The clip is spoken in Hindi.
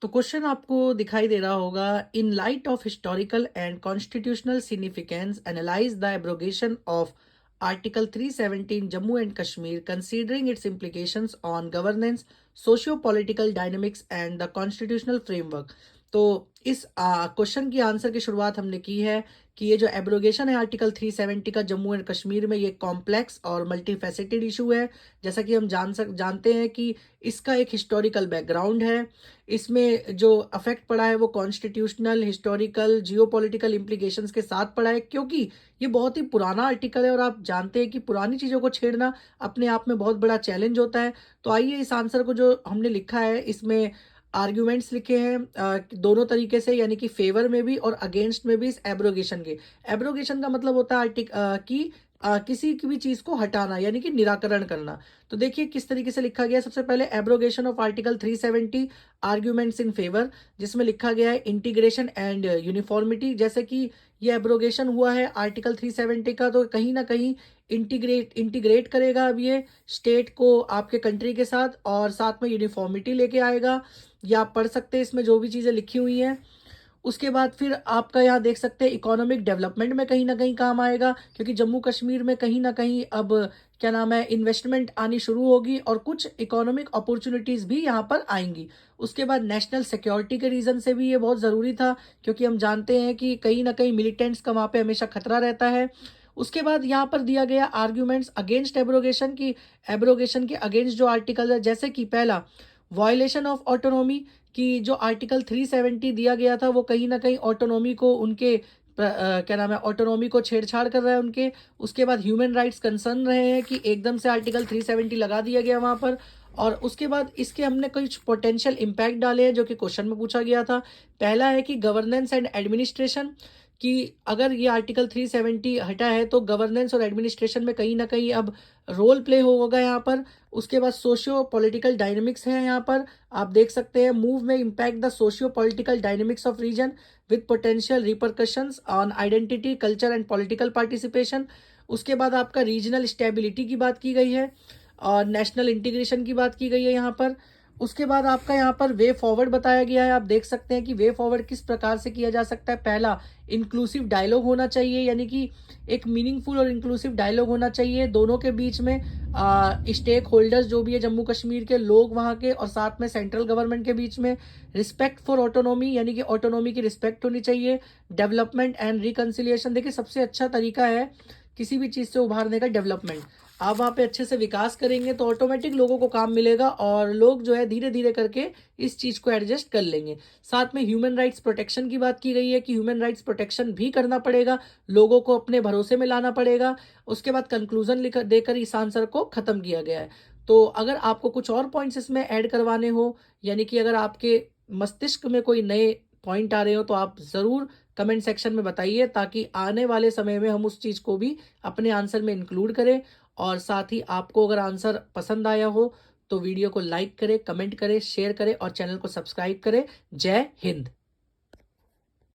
तो क्वेश्चन आपको दिखाई दे रहा होगा, in light of historical and constitutional significance analyse the abrogation of article 317 Jammu and Kashmir considering it's implications on governance, socio political dynamics and the constitutional framework. तो इस क्वेश्चन की आंसर की शुरुआत हमने की है कि ये जो एब्रोगेशन है आर्टिकल 370 का जम्मू एंड कश्मीर में, ये कॉम्प्लेक्स और मल्टीफेसेटेड इशू है। जैसा कि हम जानते हैं कि इसका एक हिस्टोरिकल बैकग्राउंड है। इसमें जो अफेक्ट पड़ा है वो कॉन्स्टिट्यूशनल, हिस्टोरिकल, जियोपॉलिटिकल इम्प्लीकेशंस के साथ पड़ा है, क्योंकि ये बहुत ही पुराना आर्टिकल है और आप जानते हैं कि पुरानी चीज़ों को छेड़ना अपने आप में बहुत बड़ा चैलेंज होता है। तो आइए इस आंसर को जो हमने लिखा है इसमें आर्ग्यूमेंट्स लिखे हैं दोनों तरीके से, यानी कि फेवर में भी और अगेंस्ट में भी इस एब्रोगेशन के। एब्रोगेशन का मतलब होता है कि किसी की भी चीज़ को हटाना, यानी कि निराकरण करना। तो देखिए किस तरीके से लिखा गया है। सबसे पहले abrogation of article 370 arguments in favour, जिसमें लिखा गया है इंटीग्रेशन एंड यूनिफॉर्मिटी। जैसे कि ये एब्रोगेशन हुआ है आर्टिकल 370 का, तो कहीं ना कहीं इंटीग्रेट करेगा अब ये स्टेट को आपके कंट्री के साथ, और साथ में यूनिफॉर्मिटी लेके आएगा। या आप पढ़ सकते हैं इसमें जो भी चीज़ें लिखी हुई हैं। उसके बाद फिर आपका यहाँ देख सकते हैं इकोनॉमिक डेवलपमेंट में कहीं न कहीं काम आएगा, क्योंकि जम्मू कश्मीर में कहीं न कहीं अब क्या नाम है, इन्वेस्टमेंट आनी शुरू होगी और कुछ इकोनॉमिक अपॉर्च्युनिटीज़ भी यहाँ पर आएँगी। उसके बाद नेशनल सिक्योरिटी के रीज़न से भी ये बहुत ज़रूरी था, क्योंकि हम जानते हैं कि कहीं न कहीं मिलिटेंट्स का वहाँ पे हमेशा खतरा रहता है। उसके बाद यहाँ पर दिया गया आर्ग्यूमेंट्स अगेंस्ट एब्रोगेशन की, एब्रोगेशन के अगेंस्ट जो आर्टिकल है, जैसे कि पहला वायलेशन ऑफ ऑटोनॉमी, कि जो आर्टिकल 370 दिया गया था वो कहीं न कहीं ऑटोनॉमी को उनके क्या नाम है, ऑटोनॉमी को छेड़छाड़ कर रहा है उनके। उसके बाद ह्यूमन राइट्स कंसर्न रहे हैं कि एकदम से आर्टिकल 370 लगा दिया गया वहाँ पर। और उसके बाद इसके हमने कुछ पोटेंशियल इम्पैक्ट डाले हैं जो कि क्वेश्चन में पूछा गया था। पहला है कि गवर्नेंस एंड एडमिनिस्ट्रेशन, कि अगर ये आर्टिकल 370 हटा है तो गवर्नेंस और एडमिनिस्ट्रेशन में कहीं न कहीं अब रोल प्ले होगा यहाँ पर। उसके बाद सोशियो पॉलिटिकल डायनामिक्स है यहाँ पर, आप देख सकते हैं move may impact the socio political dynamics of region with potential repercussions on identity, culture and political participation. उसके बाद आपका रीजनल स्टेबिलिटी की बात की गई है और नेशनल इंटीग्रेशन की बात की गई है यहाँ पर। उसके बाद आपका यहाँ पर वे फॉरवर्ड बताया गया है। आप देख सकते हैं कि वे फॉरवर्ड किस प्रकार से किया जा सकता है। पहला, इंक्लूसिव डायलॉग होना चाहिए, यानी कि एक मीनिंगफुल और इंक्लूसिव डायलॉग होना चाहिए दोनों के बीच में। स्टेक होल्डर्स जो भी है जम्मू कश्मीर के लोग वहाँ के, और साथ में सेंट्रल गवर्नमेंट के बीच में। रिस्पेक्ट फॉर ऑटोनॉमी, यानी कि ऑटोनॉमी की रिस्पेक्ट होनी चाहिए। डेवलपमेंट एंड रिकन्सिलिएशन, देखिए सबसे अच्छा तरीका है किसी भी चीज़ से उभारने का डेवलपमेंट। आप वहाँ पे अच्छे से विकास करेंगे तो ऑटोमेटिक लोगों को काम मिलेगा और लोग जो है धीरे धीरे करके इस चीज़ को एडजस्ट कर लेंगे। साथ में ह्यूमन राइट्स प्रोटेक्शन की बात की गई है कि ह्यूमन राइट्स प्रोटेक्शन भी करना पड़ेगा, लोगों को अपने भरोसे में लाना पड़ेगा। उसके बाद कंक्लूजन लिख देकर इस आंसर को ख़त्म किया गया है। तो अगर आपको कुछ और पॉइंट्स इसमें ऐड करवाने हो, यानी कि अगर आपके मस्तिष्क में कोई नए पॉइंट आ रहे हो, तो आप ज़रूर कमेंट सेक्शन में बताइए, ताकि आने वाले समय में हम उस चीज़ को भी अपने आंसर में इंक्लूड करें। और साथ ही आपको अगर आंसर पसंद आया हो तो वीडियो को लाइक करें, कमेंट करें, शेयर करें और चैनल को सब्सक्राइब करें। जय हिंद।